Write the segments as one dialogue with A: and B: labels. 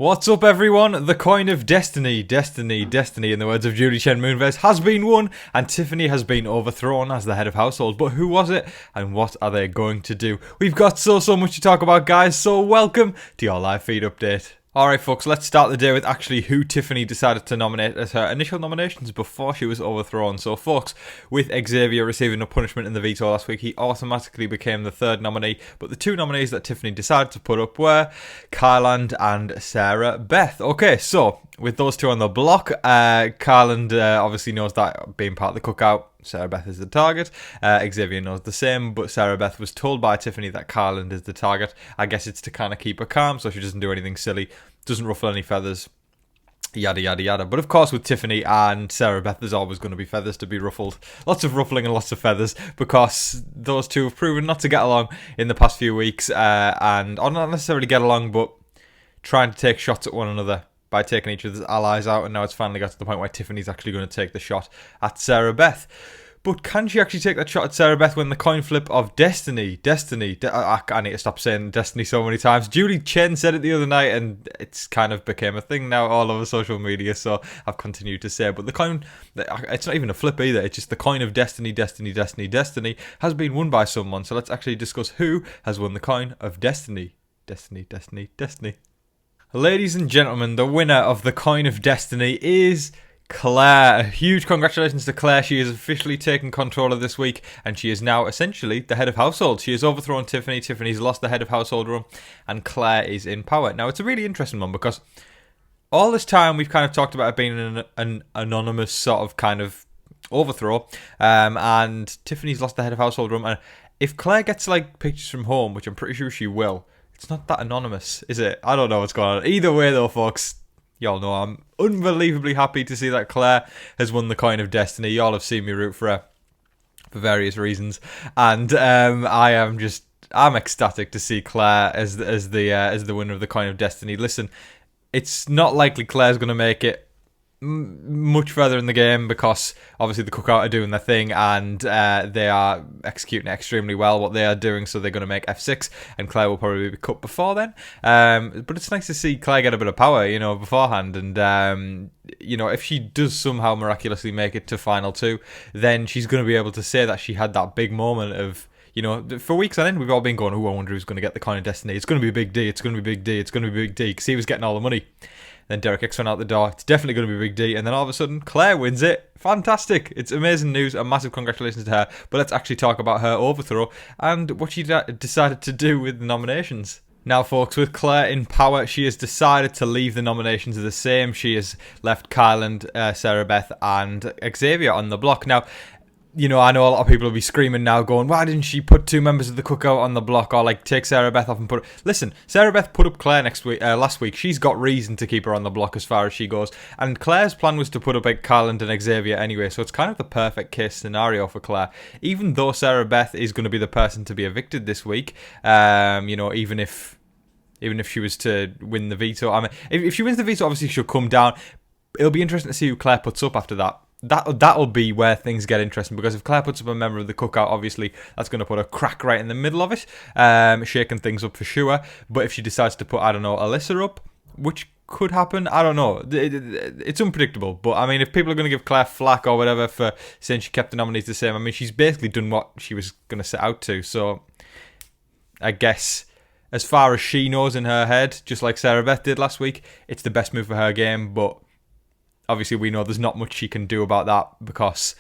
A: What's up, everyone? The coin of destiny, destiny, destiny, in the words of Judy Chen Moonves, has been won, and Tiffany has been overthrown as the head of household. But who was it, and what are they going to do? We've got so much to talk about, guys, so welcome to your live feed update. Alright folks, let's start the day with actually who Tiffany decided to nominate as her initial nominations before she was overthrown. So folks, with Xavier receiving a punishment in the veto last week, he automatically became the third nominee. But the two nominees that Tiffany decided to put up were Kyland and Sarah Beth. Okay, so with those two on the block, Kyland obviously knows that being part of the cookout, Sarah Beth is the target. Xavier knows the same, but Sarah Beth was told by Tiffany that Kyland is the target. I guess it's to kind of keep her calm so she doesn't do anything silly, doesn't ruffle any feathers, yada yada yada. But of course with Tiffany and Sarah Beth there's always going to be feathers to be ruffled. Lots of ruffling and lots of feathers because those two have proven not to get along in the past few weeks, or not necessarily get along, but trying to take shots at one another by taking each other's allies out, and now it's finally got to the point where Tiffany's actually going to take the shot at Sarah Beth. But can she actually take that shot at Sarah Beth when the coin flip of destiny, I need to stop saying destiny so many times. Judy Chen said it the other night, and it's kind of became a thing now all over social media, so I've continued to say it. But the coin, it's not even a flip either, it's just the coin of destiny, destiny, destiny, destiny has been won by someone. So let's actually discuss who has won the coin of destiny. Destiny, destiny, destiny. Ladies and gentlemen, the winner of the coin of destiny is Claire. A huge congratulations to Claire. She has officially taken control of this week, and she is now essentially the head of household. She has overthrown Tiffany. Tiffany's lost the head of household role, and Claire is in power. Now, it's a really interesting one because all this time we've kind of talked about it being an anonymous sort of kind of overthrow, and Tiffany's lost the head of household room. And if Claire gets like pictures from home, which I'm pretty sure she will, it's not that anonymous, is it? I don't know what's going on. Either way, though, folks, y'all know I'm unbelievably happy to see that Claire has won the coin of destiny. Y'all have seen me root for her for various reasons, and I'm ecstatic to see Claire as the winner of the coin of destiny. Listen, it's not likely Claire's going to make it much further in the game because obviously the Cookout are doing their thing, and they are executing extremely well what they are doing, so they're going to make F6 and Claire will probably be cut before then, but it's nice to see Claire get a bit of power, beforehand, and if she does somehow miraculously make it to final two, then she's going to be able to say that she had that big moment of, for weeks on end, we've all been going, I wonder who's going to get the coin of destiny. It's going to be Big D, it's going to be Big D, it's going to be Big D, because he was getting all the money. Then Derek X went out the door. It's definitely going to be Big D. And then all of a sudden, Claire wins it. Fantastic. It's amazing news. A massive congratulations to her. But let's actually talk about her overthrow and what she decided to do with the nominations. Now, folks, with Claire in power, she has decided to leave the nominations the same. She has left Kyland, Sarah Beth, and Xavier on the block. Now, I know a lot of people will be screaming now going, why didn't she put two members of the Cookout on the block, or like take Sarah Beth off and put... Listen, Sarah Beth put up Claire last week. She's got reason to keep her on the block as far as she goes. And Claire's plan was to put up Kyland and Xavier anyway, so it's kind of the perfect case scenario for Claire. Even though Sarah Beth is going to be the person to be evicted this week, even if she was to win the veto. I mean, if she wins the veto, obviously she'll come down. It'll be interesting to see who Claire puts up after that. That'll be where things get interesting, because if Claire puts up a member of the Cookout, obviously that's going to put a crack right in the middle of it, shaking things up for sure. But if she decides to put, I don't know, Alyssa up, which could happen, I don't know. It's unpredictable. But I mean, if people are going to give Claire flack or whatever for saying she kept the nominees the same, I mean, she's basically done what she was going to set out to. So I guess, as far as she knows in her head, just like Sarah Beth did last week, it's the best move for her game. But obviously we know there's not much she can do about that because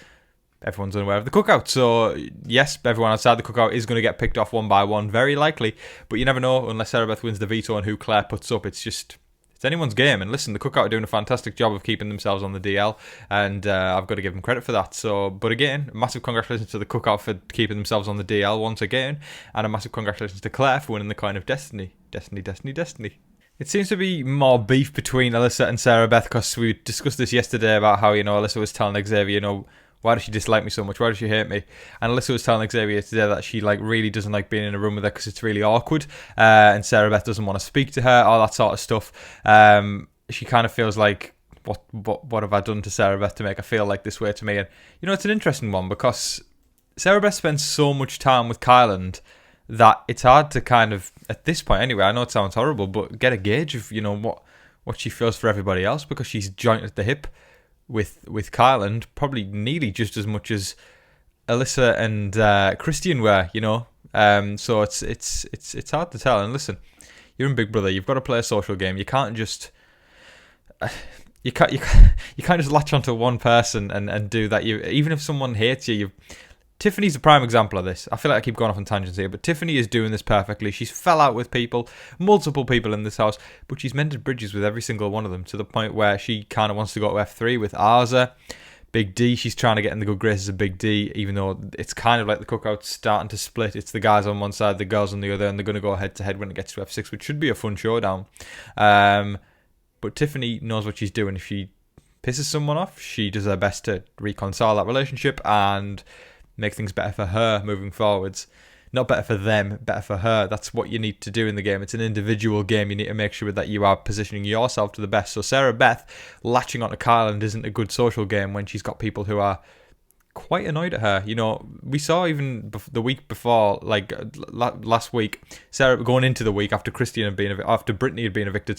A: everyone's unaware of the Cookout. So yes, everyone outside the Cookout is going to get picked off one by one, very likely. But you never know unless Sarah Beth wins the veto and who Claire puts up. It's anyone's game. And listen, the Cookout are doing a fantastic job of keeping themselves on the DL, and I've got to give them credit for that. So, but again, massive congratulations to the Cookout for keeping themselves on the DL once again, and a massive congratulations to Claire for winning the coin of destiny. Destiny, destiny, destiny. It seems to be more beef between Alyssa and Sarah Beth, because we discussed this yesterday about how, Alyssa was telling Xavier, why does she dislike me so much? Why does she hate me? And Alyssa was telling Xavier today that she really doesn't like being in a room with her because it's really awkward, and Sarah Beth doesn't want to speak to her, all that sort of stuff. She kind of feels like, what have I done to Sarah Beth to make her feel like this way to me? And it's an interesting one because Sarah Beth spends so much time with Kyland that it's hard to kind of, at this point anyway, I know it sounds horrible, but get a gauge of, what she feels for everybody else, because she's joint at the hip with Kyland, probably nearly just as much as Alyssa and Christian were, So it's hard to tell. And listen, you're in Big Brother. You've got to play a social game. You can't just you can't just latch onto one person and do that. Even if someone hates you, Tiffany's a prime example of this. I feel like I keep going off on tangents here, but Tiffany is doing this perfectly. She's fell out with people, multiple people in this house, but she's mended bridges with every single one of them to the point where she kind of wants to go to F3 with Arza. Big D, she's trying to get in the good graces of Big D, even though it's kind of like the Cookout's starting to split. It's the guys on one side, the girls on the other, and they're going to go head-to-head when it gets to F6, which should be a fun showdown. But Tiffany knows what she's doing. If she pisses someone off, she does her best to reconcile that relationship and make things better for her moving forwards. Not better for them, better for her. That's what you need to do in the game. It's an individual game. You need to make sure that you are positioning yourself to the best. So Sarah Beth latching onto Kyland isn't a good social game when she's got people who are quite annoyed at her. We saw even the week before, like last week, Sarah going into the week after after Brittany had been evicted,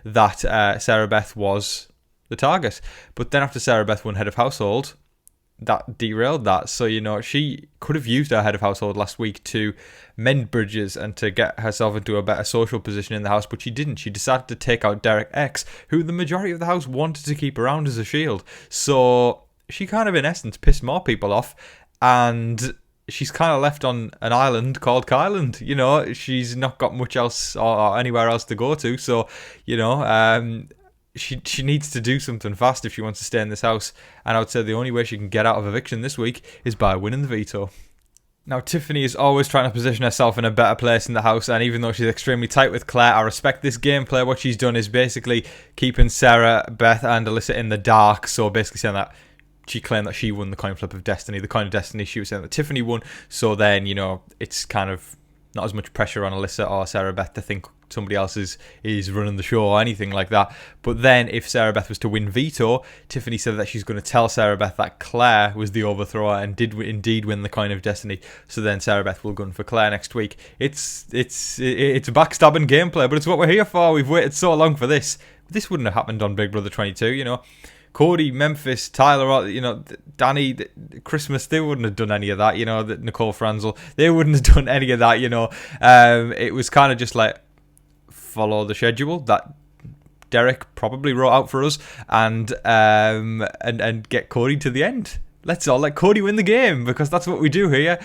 A: that Sarah Beth was the target. But then after Sarah Beth won head of household, that derailed that. So, she could have used her head of household last week to mend bridges and to get herself into a better social position in the house, but she didn't. She decided to take out Derek X, who the majority of the house wanted to keep around as a shield. So she kind of, in essence, pissed more people off, and she's kind of left on an island called Kyland. She's not got much else or anywhere else to go to. So, She needs to do something fast if she wants to stay in this house. And I would say the only way she can get out of eviction this week is by winning the veto. Now, Tiffany is always trying to position herself in a better place in the house. And even though she's extremely tight with Claire, I respect this gameplay. What she's done is basically keeping Sarah, Beth and Alyssa in the dark. So basically saying that she claimed that she won the coin flip of destiny. The coin of destiny, she was saying that Tiffany won. So then, it's kind of not as much pressure on Alyssa or Sarah Beth to think somebody else is running the show or anything like that. But then if Sarah Beth was to win veto, Tiffany said that she's going to tell Sarah Beth that Claire was the overthrower and did indeed win the coin of destiny. So then Sarah Beth will gun for Claire next week. It's backstabbing gameplay, but it's what we're here for. We've waited so long for this. This wouldn't have happened on Big Brother 22, Cody, Memphis, Tyler, Danny, Christmas, they wouldn't have done any of that, Nicole Franzel, they wouldn't have done any of that, It was kind of just like, follow the schedule that Derek probably wrote out for us and get Cody to the end. Let's all let Cody win the game, because that's what we do here.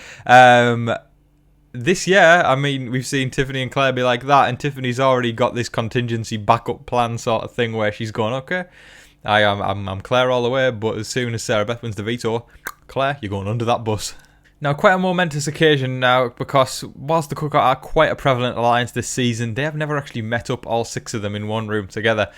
A: This year, we've seen Tiffany and Claire be like that, and Tiffany's already got this contingency backup plan sort of thing where she's going, okay, I'm Claire all the way, but as soon as Sarah Beth wins the veto, Claire, you're going under that bus. Now, quite a momentous occasion now, because whilst the Cookout are quite a prevalent alliance this season, they have never actually met up, all 6 of them, in one room together.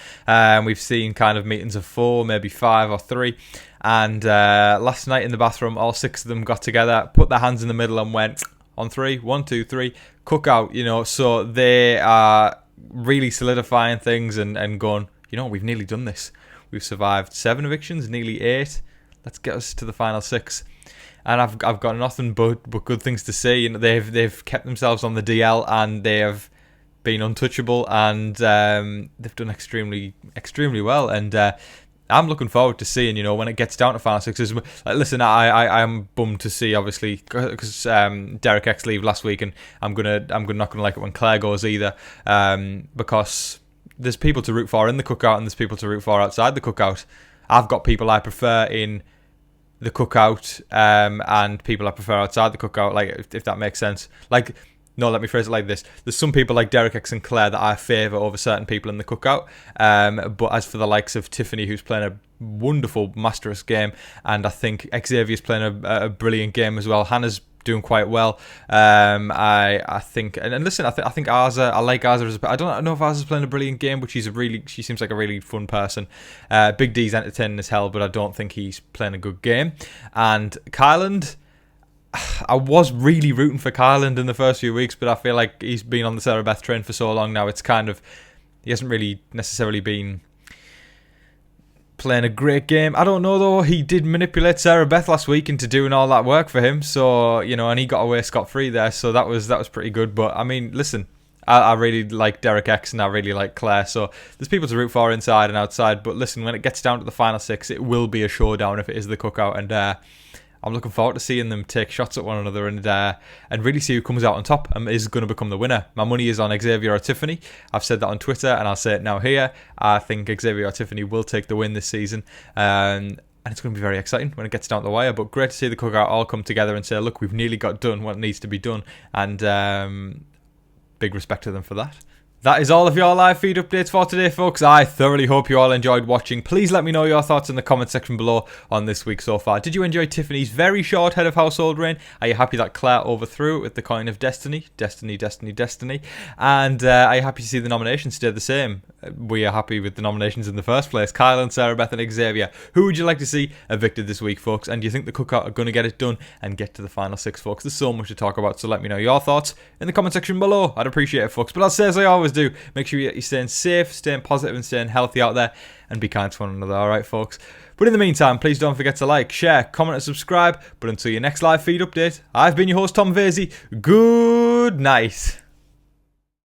A: We've seen kind of meetings of 4, maybe 5 or 3. And last night in the bathroom, all 6 of them got together, put their hands in the middle and went, on 3, 1, 2, 3, Cookout, So they are really solidifying things and going, we've nearly done this. We've survived 7 evictions, nearly 8. Let's get us to the final 6. And I've got nothing but good things to say. They've kept themselves on the DL and they have been untouchable, and they've done extremely well. And I'm looking forward to seeing when it gets down to final 6s. Listen, I am bummed to see, obviously, because Derek X leave last week, and I'm not gonna like it when Claire goes either, because there's people to root for in the Cookout and there's people to root for outside the Cookout. I've got people I prefer in the Cookout and people I prefer outside the Cookout, like if that makes sense. Let me phrase it like this. There's some people like Derek X and Claire that I favour over certain people in the Cookout. But as for the likes of Tiffany, who's playing a wonderful Masterous game, and I think Xavier's playing a brilliant game as well. Hannah's doing quite well. I think, and listen, I think Arza, I like Arza. I don't know if Arza's playing a brilliant game, but she seems like a really fun person. Big D's entertaining as hell, but I don't think he's playing a good game. And Kyland, I was really rooting for Kyland in the first few weeks, but I feel like he's been on the Sarah Beth train for so long now. It's kind of, he hasn't really necessarily been playing a great game. I don't know though. He did manipulate Sarah Beth last week into doing all that work for him. So and he got away scot-free there. So that was pretty good. But listen, I really like Derek X and I really like Claire, so there's people to root for inside and outside. But listen, when it gets down to the final 6, it will be a showdown if it is the Cookout, and I'm looking forward to seeing them take shots at one another and really see who comes out on top and is going to become the winner. My money is on Xavier or Tiffany. I've said that on Twitter and I'll say it now here. I think Xavier or Tiffany will take the win this season. And it's going to be very exciting when it gets down to the wire. But great to see the Cookout all come together and say, look, we've nearly got done what needs to be done. And big respect to them for that. That is all of your live feed updates for today, folks. I thoroughly hope you all enjoyed watching. Please let me know your thoughts in the comment section below on this week so far. Did you enjoy Tiffany's very short head of household reign? Are you happy that Claire overthrew it with the coin of destiny? Destiny. And are you happy to see the nominations stay the same? We are happy with the nominations in the first place. Kyle and Sarah Beth and Xavier. Who would you like to see evicted this week, folks? And do you think the Cookout are going to get it done and get to the final 6, folks? There's so much to talk about, so let me know your thoughts in the comment section below. I'd appreciate it, folks. But I'll say as I always do, make sure you're staying safe, staying positive and staying healthy out there, and be kind to one another, alright, folks? But in the meantime, please don't forget to like, share, comment and subscribe. But until your next live feed update, I've been your host, Tom Vasey. Good night.